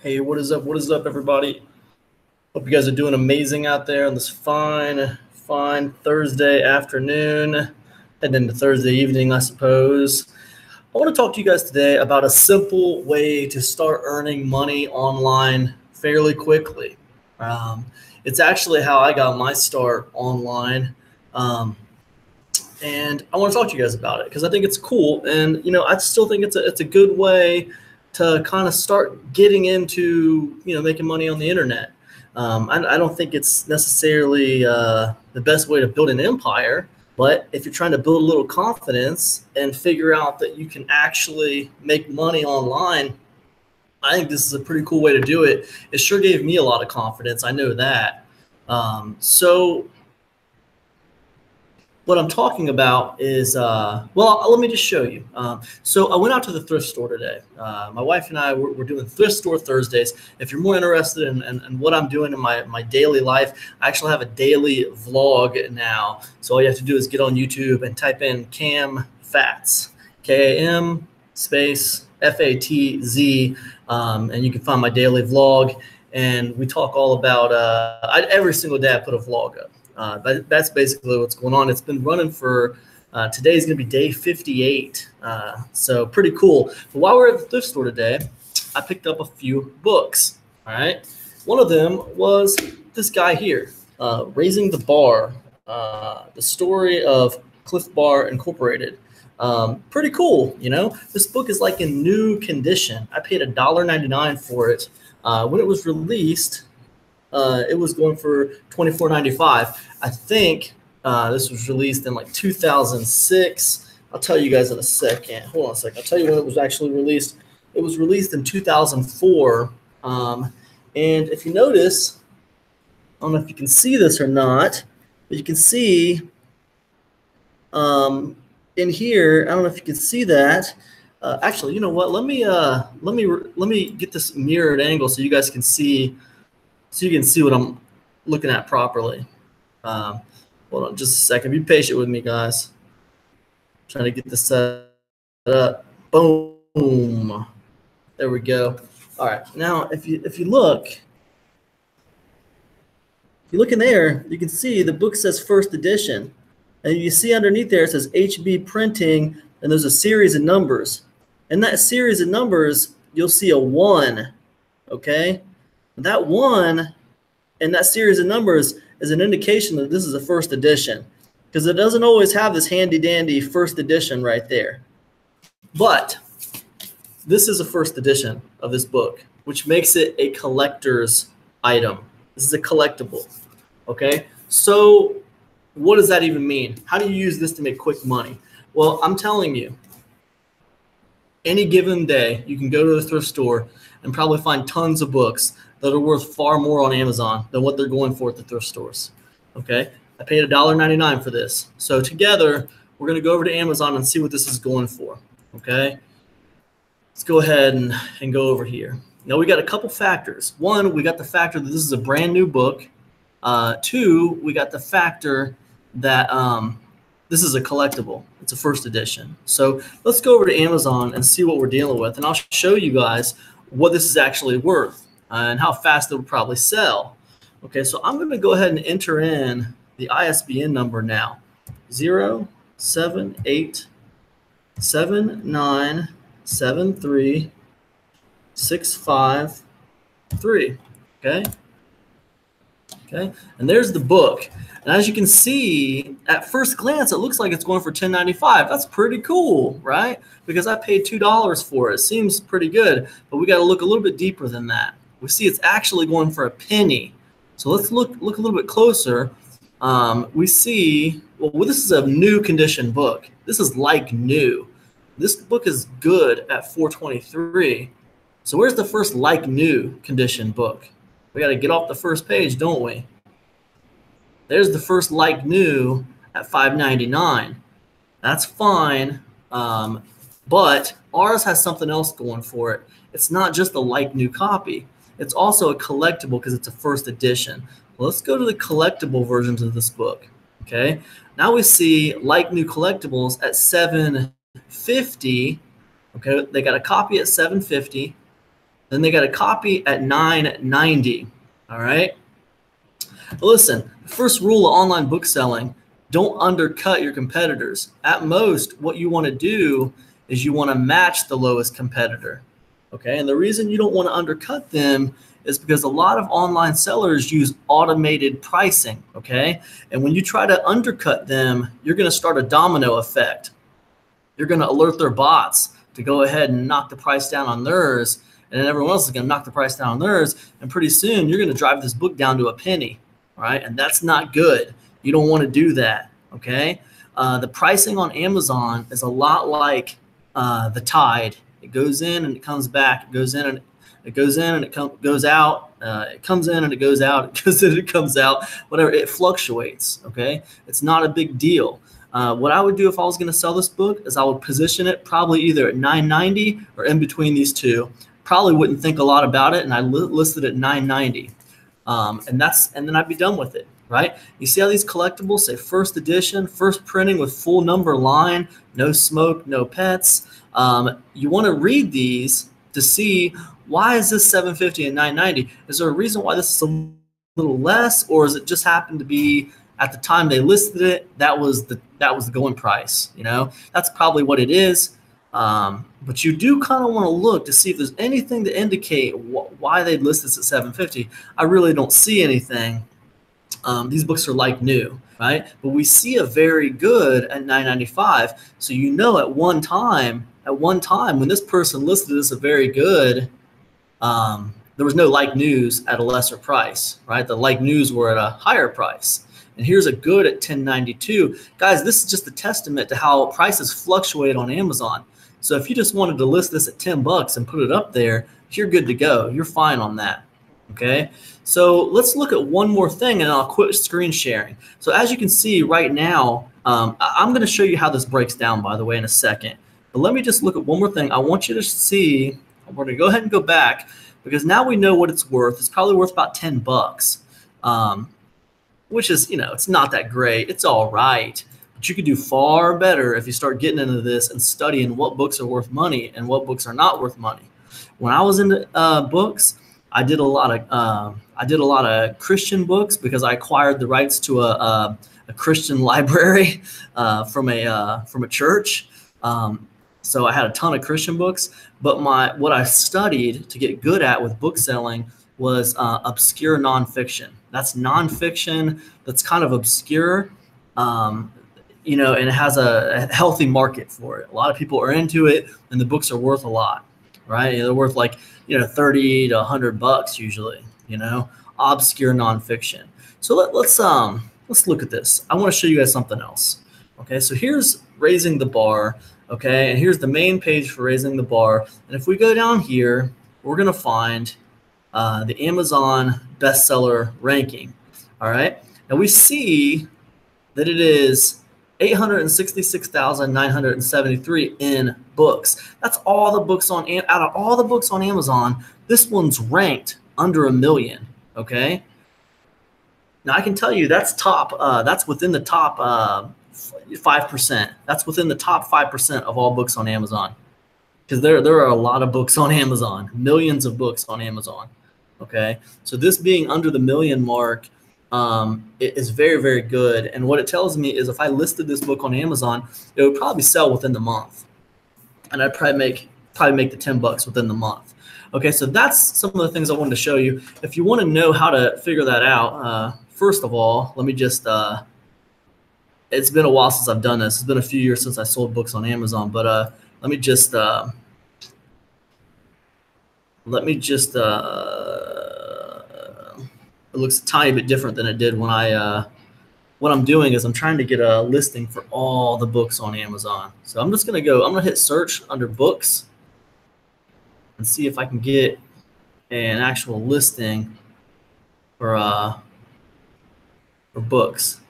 Hey, what is up? What is up, everybody? Hope you guys are doing amazing out there on this fine Thursday afternoon, heading into Thursday evening, I suppose. I want to talk to you guys today about a simple way to start earning money online fairly quickly. Um, it's actually how I got my start online. Um, and I want to talk to you guys about it because I think it's cool, and I still think it's a good way to kind of start getting into making money on the internet. I don't think it's necessarily the best way to build an empire, but if you're trying to build a little confidence and figure out that you can actually make money online, I think this is a pretty cool way to do it. It sure gave me a lot of confidence. I know that. So what I'm talking about is, well, let me just show you. So I went out to the thrift store today. My wife and I were doing Thrift Store Thursdays. If you're more interested in what I'm doing in my daily life, I actually have a daily vlog now. So all you have to do is get on YouTube and type in Cam Fatz, Kam space Fatz, and you can find my daily vlog. And we talk all about, every single day I put a vlog up. That's basically what's going on. It's been running for, today's going to be day 58. So pretty cool. But while we're at the thrift store today, I picked up a few books. All right. One of them was this guy here, Raising the Bar, the story of Cliff Bar Incorporated. Pretty cool. This book is like in new condition. I paid $1.99 for it. When it was released, it was going for $24.95. I think this was released in like 2006. I'll tell you guys in a second. Hold on a second. I'll tell you when it was actually released. It was released in 2004. And if you notice, I don't know if you can see this or not, but you can see in here. I don't know if you can see that. Actually, you know what? Let me get this mirrored angle so you guys can see. So you can see what I'm looking at properly. Hold on just a second. Be patient with me, guys. Trying to get this set up. Boom. There we go. All right. Now, if you look in there, you can see the book says first edition. And you see underneath there, it says HB Printing, and there's a series of numbers. In that series of numbers, you'll see a 1, okay? That 1 in that series of numbers is an indication that this is a first edition, because it doesn't always have this handy dandy first edition right there. But this is a first edition of this book, which makes it a collector's item. This is a collectible, okay? So what does that even mean? How do you use this to make quick money? Well, I'm telling you, any given day, you can go to the thrift store and probably find tons of books that are worth far more on Amazon than what they're going for at the thrift stores. Okay, I paid $1.99 for this. So together, we're going to go over to Amazon and see what this is going for. Okay, let's go ahead and go over here. Now we got a couple factors. One, we got the factor that this is a brand new book. Two, we got the factor that this is a collectible. It's a first edition. So let's go over to Amazon and see what we're dealing with, and I'll show you guys what this is actually worth and how fast it would probably sell. Okay, so I'm going to go ahead and enter in the ISBN number now. 078797365. Okay. Okay, and there's the book. And as you can see, at first glance, it looks like it's going for $10.95. That's pretty cool, right? Because I paid $2 for it. Seems pretty good, but we got to look a little bit deeper than that. We see it's actually going for a penny. So let's look a little bit closer. We see, well, this is a new condition book. This is like new. This book is good at $4.23. So where's the first like new condition book? We got to get off the first page, don't we? There's the first like new at $5.99. That's fine, but ours has something else going for it. It's not just a like new copy. It's also a collectible because it's a first edition. Well, let's go to the collectible versions of this book. Okay, now we see like new collectibles at $7.50. Okay, they got a copy at $7.50. Then they got a copy at $9.90. All right. Listen, first rule of online book selling, don't undercut your competitors. At most, what you want to do is you want to match the lowest competitor. Okay. And the reason you don't want to undercut them is because a lot of online sellers use automated pricing. Okay. And when you try to undercut them, you're going to start a domino effect. You're going to alert their bots to go ahead and knock the price down on theirs. And then everyone else is going to knock the price down on theirs. And pretty soon you're going to drive this book down to a penny. Right? And that's not good. You don't want to do that. Okay. The pricing on Amazon is a lot like the tide. It goes in and it comes back. It goes in and it goes in and it goes out. It comes in and it goes out. It goes in and it comes out. Whatever. It fluctuates. Okay. It's not a big deal. What I would do if I was going to sell this book is I would position it probably either at $9.90 or in between these two. Probably wouldn't think a lot about it, and I listed it at $9.90. And then I'd be done with it, right? You see how these collectibles say first edition, first printing with full number line, no smoke, no pets. You want to read these to see, why is this $750 and $9.90? Is there a reason why this is a little less, or is it just happened to be at the time they listed it, that was the going price? You know, that's probably what it is. But you do kind of want to look to see if there's anything to indicate why they list this at $750. I really don't see anything. These books are like new, right? But we see a very good at $9.95. So you know, at one time when this person listed this a very good, there was no like news at a lesser price, right? The like news were at a higher price. And here's a good at $10.92. Guys, this is just a testament to how prices fluctuate on Amazon. So if you just wanted to list this at $10 and put it up there, you're good to go. You're fine on that. Okay. So let's look at one more thing and I'll quit screen sharing. So as you can see right now, I'm going to show you how this breaks down, by the way, in a second. But let me just look at one more thing. I want you to see, we're going to go ahead and go back because now we know what it's worth. It's probably worth about $10, which is, you know, it's not that great. It's all right. But you could do far better if you start getting into this and studying what books are worth money and what books are not worth money. When I was into books, I did a lot of Christian books because I acquired the rights to a Christian library from a church. So I had a ton of Christian books. But what I studied to get good at with book selling was obscure nonfiction. That's nonfiction that's kind of obscure. You know, and it has a healthy market for it. A lot of people are into it, and the books are worth a lot, right? They're worth like, you know, $30 to $100 usually. You know, obscure nonfiction. So let's look at this. I want to show you guys something else. Okay, so here's Raising the Bar. Okay, and here's the main page for Raising the Bar. And if we go down here, we're gonna find the Amazon bestseller ranking. All right, and we see that it is 866,973 in books. That's all the books out of all the books on Amazon, this one's ranked under 1 million. Okay. Now I can tell you that's within the top 5%. That's within the top 5% of all books on Amazon. Because there are a lot of books on Amazon, millions of books on Amazon. Okay. So this being under the 1 million mark, it is very, very good. And what it tells me is if I listed this book on Amazon, it would probably sell within the month. And I'd probably make the $10 within the month. Okay, so that's some of the things I wanted to show you. If you want to know how to figure that out, first of all, let me just, it's been a while since I've done this. It's been a few years since I sold books on Amazon, but let me just, it looks a tiny bit different than it did when what I'm doing is I'm trying to get a listing for all the books on Amazon. So I'm going to hit search under books and see if I can get an actual listing for books.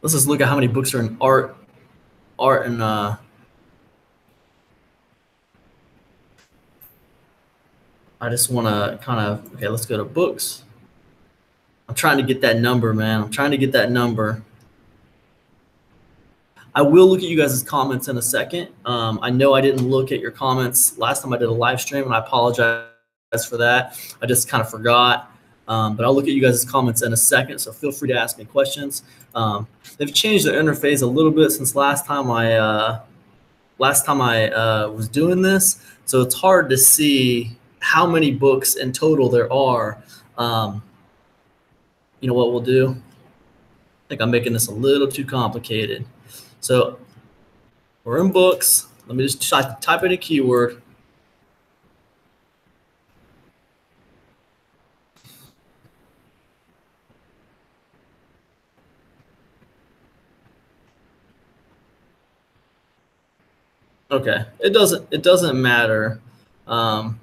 Let's just look at how many books are in art and I just want to okay, let's go to books. I'm trying to get that number, man. I'm trying to get that number. I will look at you guys' comments in a second. I know I didn't look at your comments last time I did a live stream, and I apologize for that. I just kind of forgot. But I'll look at you guys' comments in a second, so feel free to ask me questions. They've changed the interface a little bit since last time I was doing this, so it's hard to see how many books in total there are. You know what we'll do? I think I'm making this a little too complicated. So we're in books. Let me just type in a keyword. Okay, it doesn't matter. You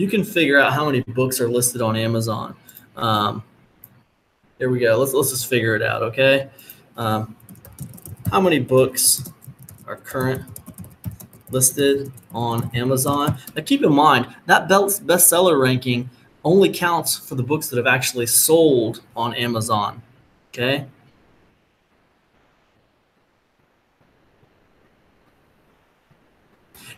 can figure out how many books are listed on Amazon. Here we go. Let's just figure it out. Okay, how many books are current listed on Amazon? Now keep in mind that bestseller ranking only counts for the books that have actually sold on Amazon. Okay.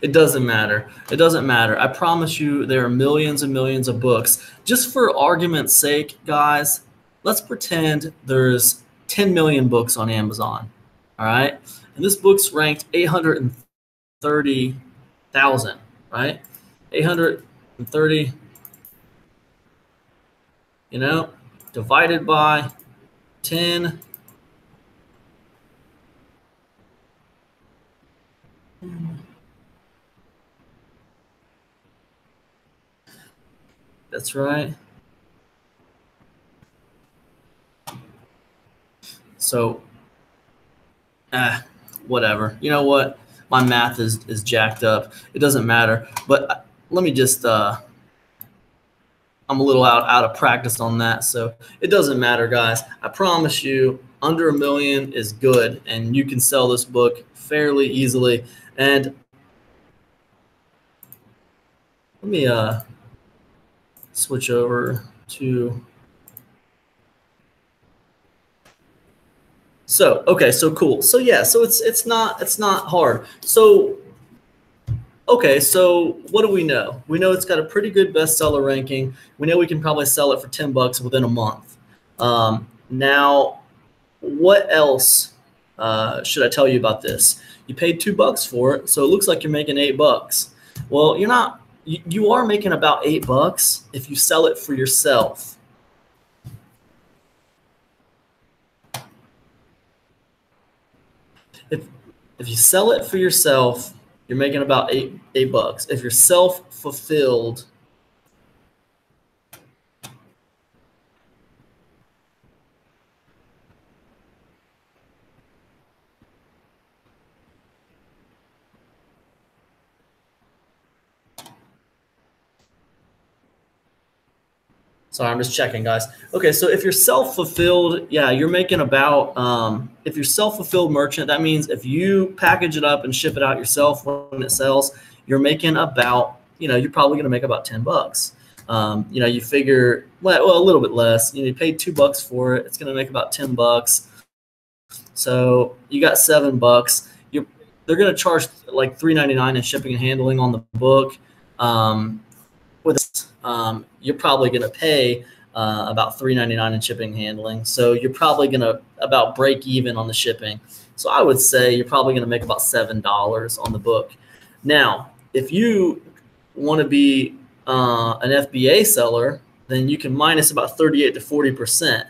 It doesn't matter. It doesn't matter. I promise you there are millions and millions of books. Just for argument's sake, guys, let's pretend there's 10 million books on Amazon. All right. And this book's ranked 830,000, right? 830, divided by 10. That's right. So, whatever. You know what? My math is jacked up. It doesn't matter. But let me just, I'm a little out of practice on that. So it doesn't matter, guys. I promise you, under 1 million is good. And you can sell this book fairly easily. And let me switch over to. So, okay, so cool. So yeah, so it's not hard. So okay, so what do we know? We know it's got a pretty good bestseller ranking. We know we can probably sell it for $10 within a month. Now, what else should I tell you about this? You paid $2 for it, so it looks like you're making $8. Well, you're not. You are making about $8 if you sell it for yourself. If you sell it for yourself, you're making about $8. If you're self-fulfilled, sorry, I'm just checking, guys. Okay, so if you're self-fulfilled, yeah, you're making about, if you're self-fulfilled merchant, that means if you package it up and ship it out yourself when it sells, you're making about, you're probably going to make about $10. You figure, well, a little bit less. You paid $2 for it. It's going to make about $10. So you got $7. They're going to charge like $3.99 in shipping and handling on the book. You're probably going to pay about $3.99 in shipping and handling. So you're probably going to about break even on the shipping. So I would say you're probably going to make about $7 on the book. Now, if you want to be an FBA seller, then you can minus about 38 to 40%.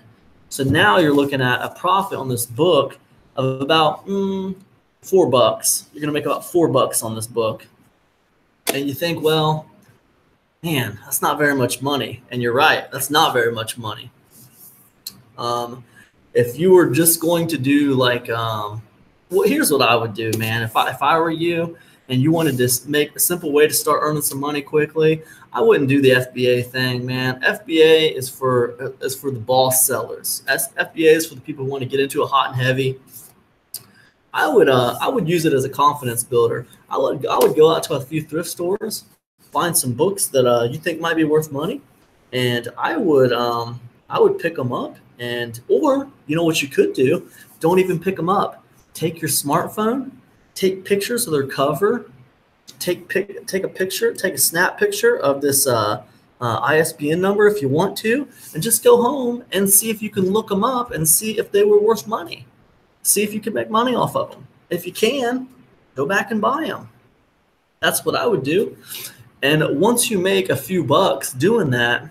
So now you're looking at a profit on this book of about $4. You're going to make about $4 on this book. And you think, well, man, that's not very much money. And you're right, that's not very much money. If you were just going to do like, well, here's what I would do, man. If I were you and you wanted to make a simple way to start earning some money quickly, I wouldn't do the FBA thing, man. FBA is for the boss sellers. FBA is for the people who want to get into it hot and heavy. I would use it as a confidence builder. I would go out to a few thrift stores, find some books that you think might be worth money, and I would I would pick them up, or you know what you could do? Don't even pick them up. Take your smartphone, take pictures of their cover, take a picture, take a snap picture of this ISBN number if you want to, and just go home and see if you can look them up and see if they were worth money. See if you can make money off of them. If you can, go back and buy them. That's what I would do. And once you make a few bucks doing that,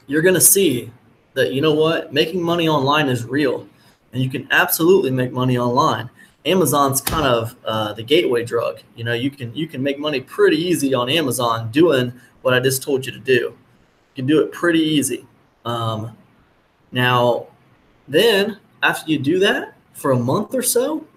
you're going to see that, you know what, making money online is real, and you can absolutely make money online. Amazon's kind of the gateway drug. You know, you can make money pretty easy on Amazon doing what I just told you to do. You can do it pretty easy. Now, then after you do that for a month or so,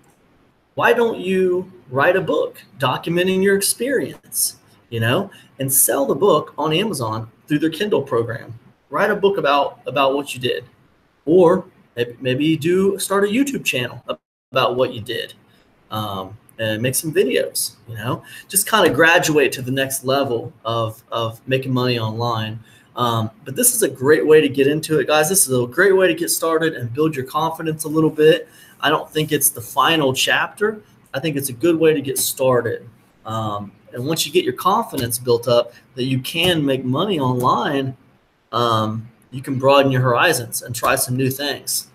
why don't you write a book documenting your experience, you know, and sell the book on Amazon through their Kindle program? Write a book about what you did, or maybe start a YouTube channel about what you did, and make some videos, you know, just kind of graduate to the next level of making money online. But this is a great way to get into it, guys. This is a great way to get started and build your confidence a little bit. I don't think it's the final chapter. I think it's a good way to get started. And once you get your confidence built up that you can make money online, you can broaden your horizons and try some new things.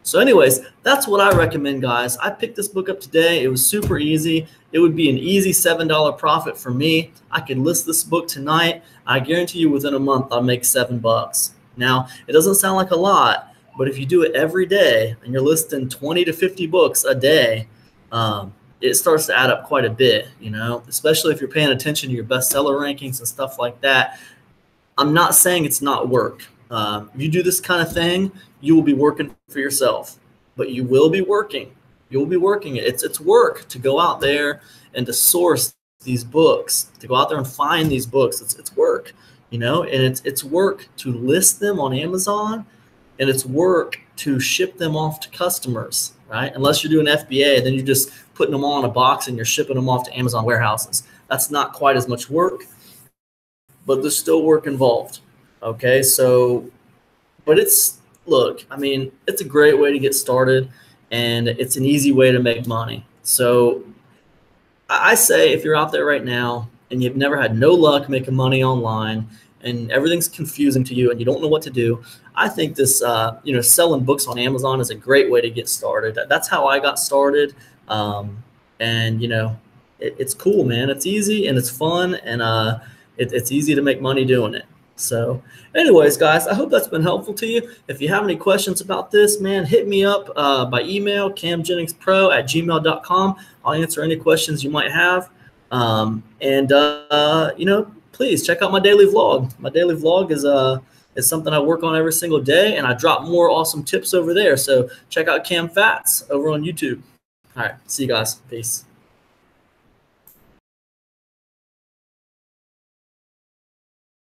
So anyways, that's what I recommend, guys. I picked this book up today. It was super easy. It would be an easy $7 profit for me. I could list this book tonight. I guarantee you within a month, I'll make $7. Now, it doesn't sound like a lot, but if you do it every day and you're listing 20 to 50 books a day, it starts to add up quite a bit, you know, especially if you're paying attention to your bestseller rankings and stuff like that. I'm not saying it's not work. If you do this kind of thing, you will be working for yourself, but you will be working. You'll be working it. It's work to go out there and to source these books, to go out there and find these books. It's work, you know, and it's work to list them on Amazon, and it's work to ship them off to customers, right? Unless you're doing FBA, then you're just putting them all in a box and you're shipping them off to Amazon warehouses. That's not quite as much work, but there's still work involved. Okay, so, but look, I mean, it's a great way to get started, and it's an easy way to make money. So I say if you're out there right now and you've never had no luck making money online and everything's confusing to you and you don't know what to do, I think this, you know, selling books on Amazon is a great way to get started. That's how I got started. And, you know, it's cool, man. It's easy and it's fun, and it's easy to make money doing it. So anyways, guys, I hope that's been helpful to you. If you have any questions about this, man, hit me up by email, camjenningspro@gmail.com. I'll answer any questions you might have. You know, please check out my daily vlog. My daily vlog is something I work on every single day, and I drop more awesome tips over there. So check out Cam Fats over on YouTube. All right, see you guys. Peace.